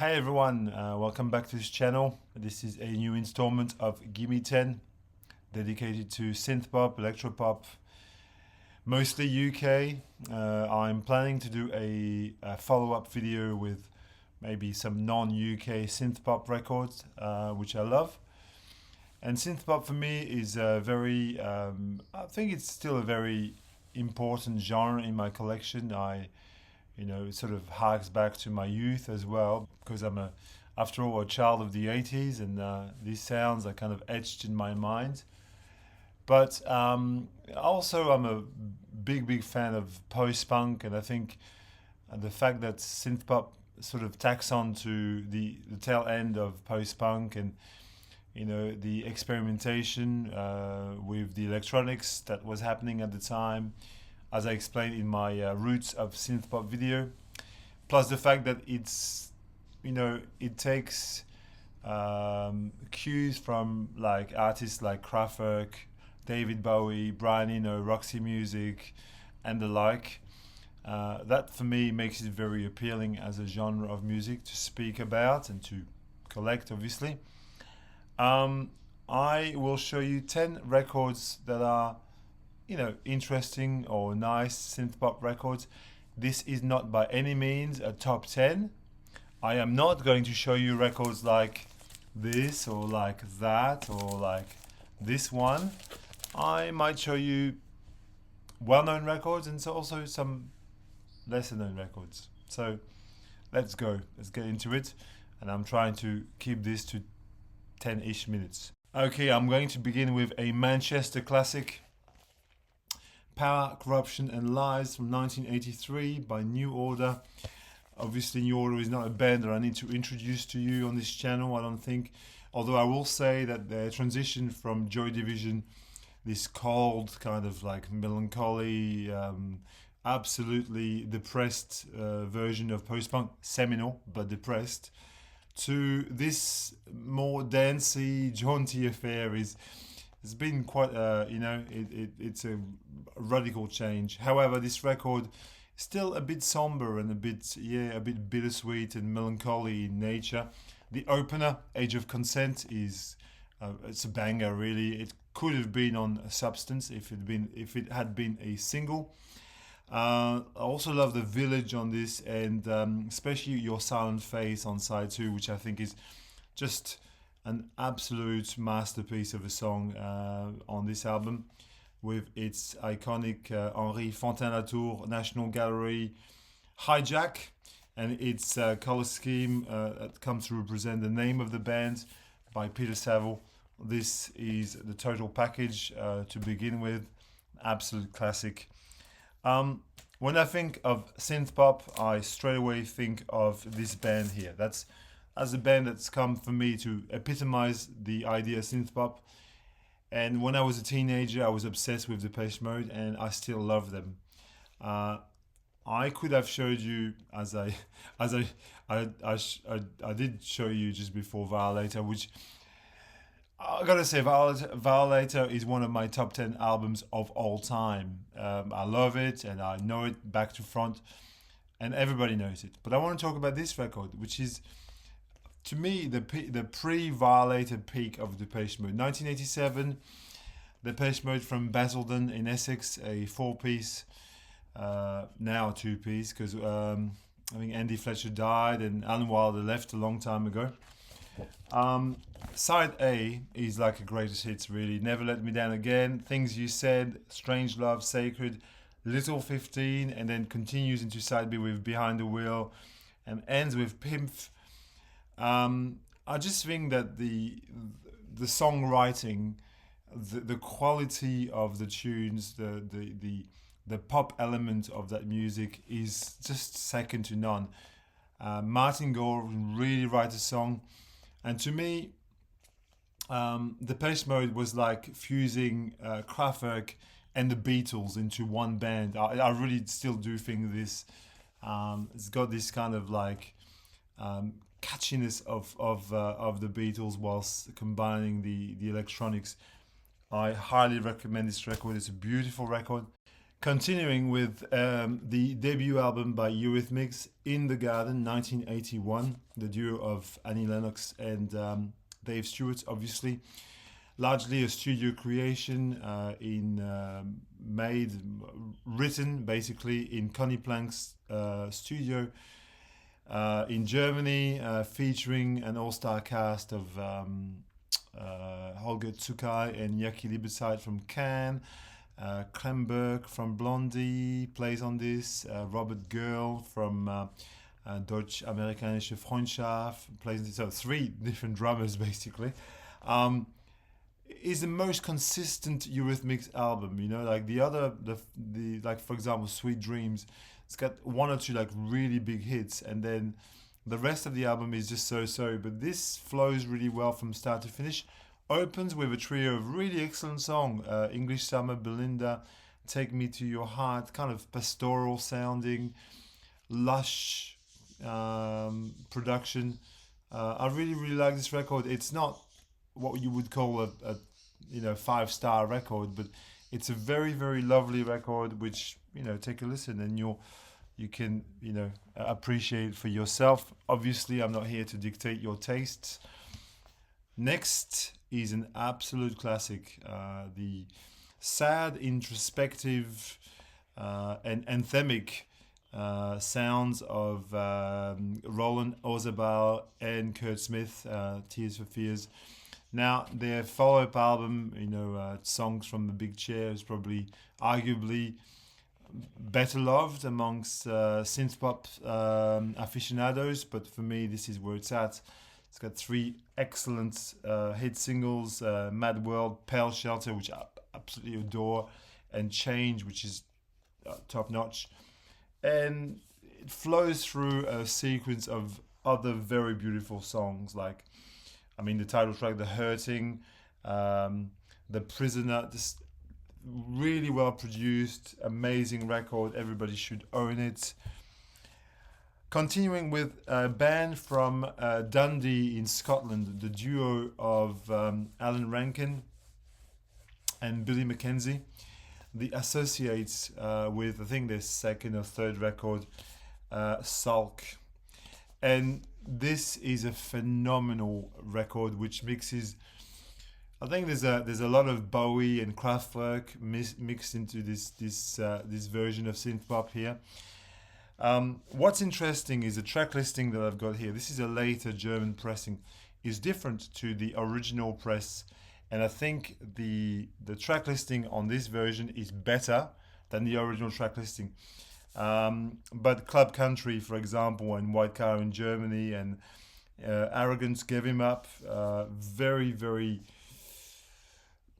Hey everyone, welcome back to this channel. This is a new installment of Gimme Ten, dedicated to synthpop, electropop, mostly UK. I'm planning to do a follow-up video with maybe some non-UK synthpop records, which I love. And synthpop for me is a very, I think it's still a very important genre in my collection. It sort of harks back to my youth as well, because I'm after all, a child of the 80s, and these sounds are kind of etched in my mind. But also, I'm a big fan of post-punk, and I think the fact that synthpop sort of tacks on to the tail end of post-punk, and the experimentation with the electronics that was happening at the time, as I explained in my Roots of Synthpop video, plus the fact that it takes cues from like artists like Kraftwerk, David Bowie, Brian Eno, Roxy Music, and the like. That for me makes it very appealing as a genre of music to speak about and to collect, obviously. I will show you 10 records that are interesting or nice synthpop records. This is not by any means a top 10. I am not going to show you records like this or like that or like this one. I might show you well-known records and also some lesser known records. So let's go, let's get into it. And I'm trying to keep this to 10-ish minutes. Okay, I'm going to begin with a Manchester classic, Power, Corruption and Lies from 1983 by New Order. Obviously, New Order is not a band that I need to introduce to you on this channel, I don't think. Although I will say that their transition from Joy Division, this cold kind of like melancholy, absolutely depressed version of post-punk, seminal but depressed, to this more dancey, jaunty affair it's been quite, it's a radical change. However, this record is still a bit somber and a bit bittersweet and melancholy in nature. The opener, Age of Consent, it's a banger, really. It could have been on a Substance if it had been a single. I also love the Village on this, and especially Your Silent Face on side 2, which I think is just an absolute masterpiece of a song on this album, with its iconic Henri Fontaine-Latour National Gallery hijack and its color scheme that comes to represent the name of the band by Peter Saville. This is the total package to begin with, absolute classic. When I think of synthpop, I straight away think of this band here. That's a band that's come for me to epitomize the idea of synthpop. And when I was a teenager, I was obsessed with Depeche Mode, and I still love them. I could have showed you, as I did show you just before, Violator, which I gotta say, Violator is one of my top 10 albums of all time. I love it, and I know it back to front, and everybody knows it. But I want to talk about this record, which is, to me, the pre-Violator peak of Depeche Mode. 1987, Depeche Mode from Basildon in Essex, a 4-piece, now a 2-piece, because I think Andy Fletcher died and Alan Wilder left a long time ago. Side A is like a greatest hits, really. Never Let Me Down Again, Things You Said, Strange Love, Sacred, Little 15, and then continues into side B with Behind the Wheel and ends with Pimp. I just think that the songwriting, the quality of the tunes, the pop element of that music is just second to none. Martin Gore really writes a song, and to me, Depeche Mode was like fusing Kraftwerk and the Beatles into one band. I really still do think this. It's got this kind of like catchiness of the Beatles whilst combining the electronics. I highly recommend this record. It's a beautiful record. Continuing with the debut album by Eurythmics, In the Garden, 1981, the duo of Annie Lennox and Dave Stewart, obviously. Largely a studio creation, written basically in Connie Plank's studio in Germany, featuring an all-star cast of Holger Zuckay and Jackie Liebetzeit from Cannes. Kremberg from Blondie plays on this. Robert Girl from Deutsch-Amerikanische Freundschaft plays on this. So 3 different drummers basically. Is the most consistent Eurythmics album, you know, like the other, the like for example, Sweet Dreams. It's got 1 or 2 like really big hits, and then the rest of the album is just so. But this flows really well from start to finish. Opens with a trio of really excellent songs. English Summer, Belinda, Take Me to Your Heart, kind of pastoral sounding, lush production. I really like this record. It's not what you would call a 5-star record, but it's a very lovely record, which, you know, take a listen and you can, you know, appreciate it for yourself. Obviously, I'm not here to dictate your tastes. Next is an absolute classic, the sad, introspective, and anthemic sounds of Roland Orzabal and Kurt Smith, Tears for Fears. Now, their follow-up album, you know, Songs from the Big Chair, is probably arguably better loved amongst synthpop aficionados, but for me, this is where it's at. It's got 3 excellent hit singles, Mad World, Pale Shelter, which I absolutely adore, and Change, which is top-notch. And it flows through a sequence of other very beautiful songs, like, I mean, the title track, The Hurting, The Prisoner, this really well produced, amazing record. Everybody should own it. Continuing with a band from Dundee in Scotland, the duo of Alan Rankin and Billy Mackenzie, the Associates with, I think, their 2nd or 3rd record, Sulk. And this is a phenomenal record which mixes, I think there's a lot of Bowie and Kraftwerk mixed into this version of synthpop here. What's interesting is the track listing that I've got here. This is a later German pressing. Is different to the original press, and I think the track listing on this version is better than the original track listing. But Club Country, for example, and White Car in Germany, and Arrogance, Give Him Up, very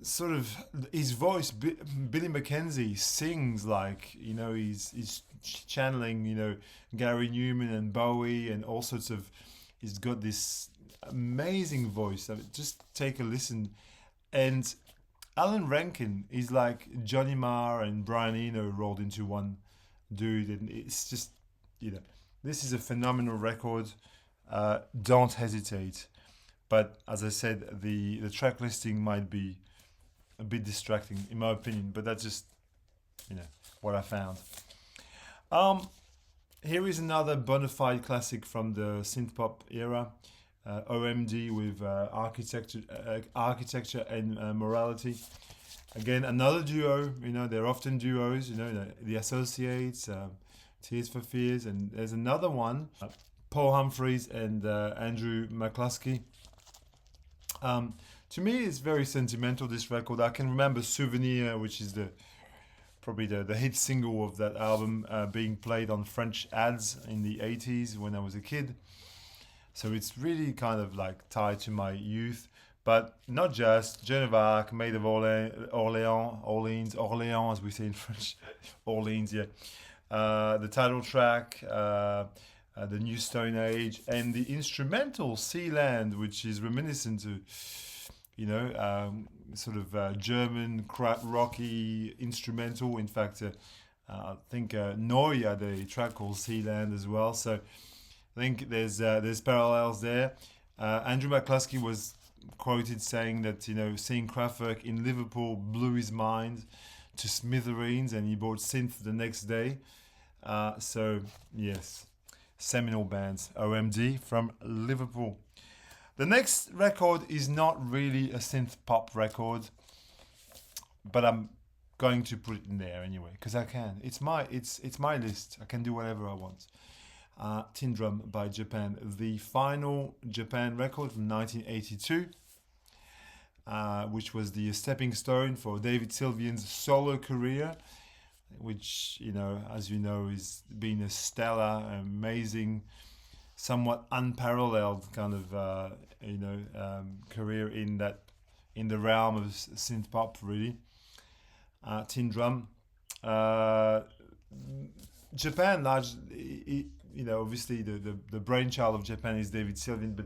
sort of, his voice, Billy Mackenzie sings like, you know, he's channeling, you know, Gary Numan and Bowie and all sorts of, he's got this amazing voice. I mean, just take a listen. And Alan Rankin is like Johnny Marr and Brian Eno rolled into one dude, and it's just, you know, this is a phenomenal record. Don't hesitate. But as I said, the track listing might be a bit distracting in my opinion, but that's just, you know, what I found. Here is another bona fide classic from the synthpop era, OMD with Architecture and Morality. Again, another duo, you know, they're often duos, you know, the Associates, Tears for Fears, and there's another one, Paul Humphreys and Andrew McCluskey. To me, it's very sentimental, this record. I can remember Souvenir, which is probably the hit single of that album, being played on French ads in the 80s when I was a kid. So it's really kind of like tied to my youth. But not just. Joan of Arc, Maid of Orleans, as we say in French. Orleans, yeah. The title track, The New Stone Age, and the instrumental Sealand, which is reminiscent to, you know, sort of German rocky instrumental. In fact, I think Neu had a track called Sealand as well. So I think there's parallels there. Andrew McCluskey was quoted saying that, you know, seeing Kraftwerk in Liverpool blew his mind. to smithereens, and he bought synth the next day. So yes, seminal bands. OMD from Liverpool. The next record is not really a synth pop record, but I'm going to put it in there anyway because I can. It's my list. I can do whatever I want. Tin Drum by Japan, the final Japan record from 1982, which was the stepping stone for David Sylvian's solo career, which, you know, as you know, is been a stellar, amazing, somewhat unparalleled kind of career in the realm of synth pop, really. Tin Drum, Japan, largely, you know, obviously the brainchild of Japan is David Sylvian, but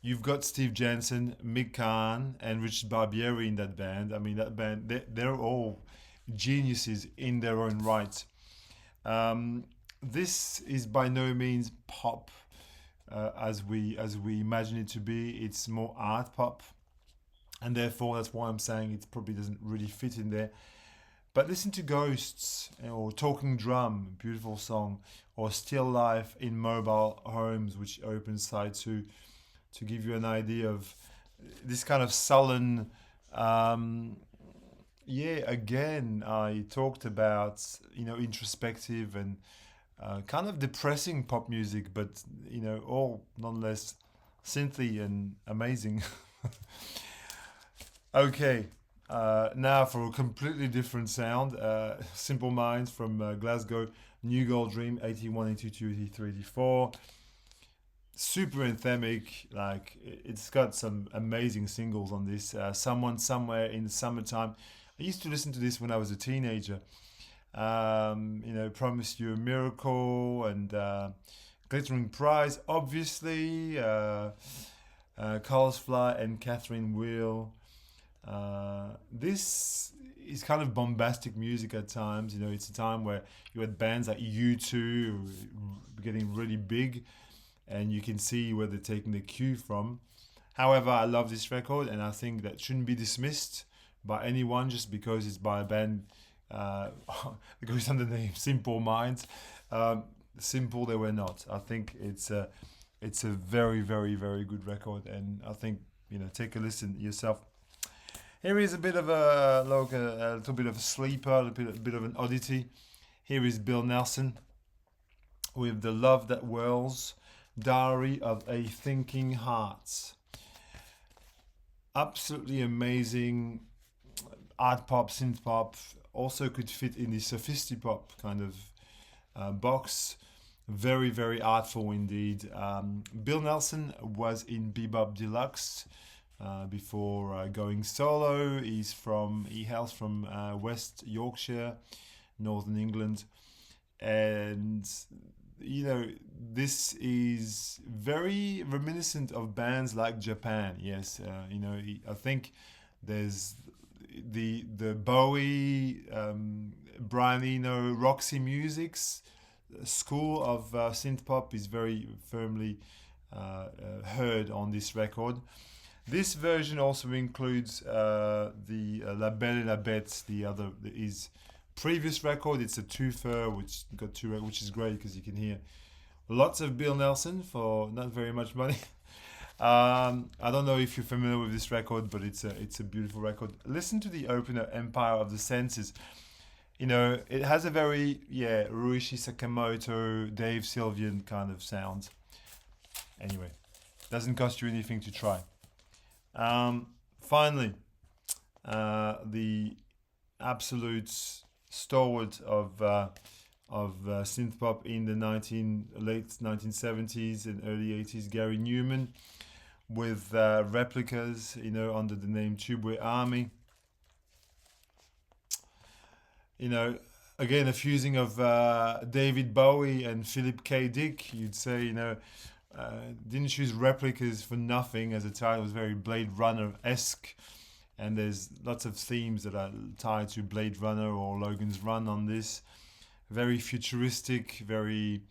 you've got Steve Jansen, Mick Kahn, and Richard Barbieri in that band. I mean, that band, they're all geniuses in their own right. This is by no means pop as we imagine it to be. It's more art pop, and therefore that's why I'm saying it probably doesn't really fit in there. But listen to Ghosts or Talking Drum, beautiful song, or Still Life in Mobile Homes, which opens side 2, to give you an idea of this kind of sullen. Again, I talked about, you know, introspective and kind of depressing pop music, but, you know, all nonetheless synthy and amazing. Okay. Now for a completely different sound, Simple Minds from Glasgow, New Gold Dream, 81, 82, 83, 84. Super anthemic, like it's got some amazing singles on this. Someone Somewhere in the Summertime. I used to listen to this when I was a teenager. Promise You a Miracle and Glittering Prize, obviously. Carlos Fly and Catherine Wheel. This is kind of bombastic music at times. You know, it's a time where you had bands like U2 getting really big, and you can see where they're taking the cue from. However, I love this record, and I think that shouldn't be dismissed by anyone just because it's by a band that goes under the name Simple Minds. Simple they were not. I think it's a very, very, very good record, and I think, you know, take a listen yourself. Here is a bit of a little bit of a sleeper, a bit of an oddity. Here is Bill Nelson with The Love That Whirls, Diary of a Thinking Heart. Absolutely amazing art pop, synth pop. Also could fit in the sophisti-pop kind of box. Very, very artful indeed. Bill Nelson was in Bebop Deluxe before going solo. He hails from West Yorkshire, Northern England, and you know, this is very reminiscent of bands like Japan. Yes, I think there's the Bowie, Brian Eno, Roxy Music's school of synth pop is very firmly heard on this record. This version also includes the La Belle et la Bête, his previous record. It's a twofer, which is great because you can hear lots of Bill Nelson for not very much money. I don't know if you're familiar with this record, but it's a beautiful record. Listen to the opener, Empire of the Senses. You know, it has a very Ruichi Sakamoto, Dave Sylvian kind of sound. Anyway, doesn't cost you anything to try. Finally, the absolute stalwart of synth pop in the late 1970s and early 80s, Gary Numan, with Replicas, you know, under the name Tubeway Army. You know, again, a fusing of David Bowie and Philip K. Dick. You'd say, you know, didn't choose Replicas for nothing, as the title was very Blade Runner-esque, and there's lots of themes that are tied to Blade Runner or Logan's Run on this. Very futuristic, very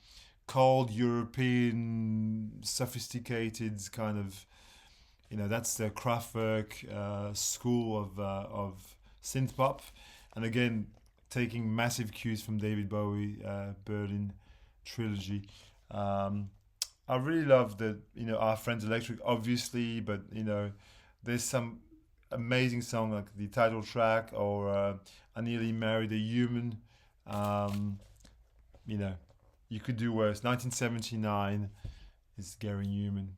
cold European, sophisticated kind of, you know, that's the Kraftwerk school of synth pop. And again, taking massive cues from David Bowie, Berlin trilogy. I really love the, Our Friends Electric, obviously, but there's some amazing song like the title track or I Nearly Married a Human. You could do worse. 1979 is Gary Numan.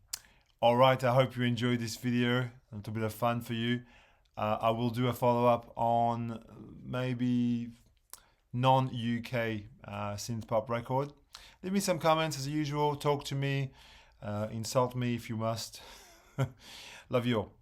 All right, I hope you enjoyed this video. A little bit of fun for you. I will do a follow-up on maybe non-UK synth pop record. Leave me some comments as usual. Talk to me. Insult me if you must. Love you all.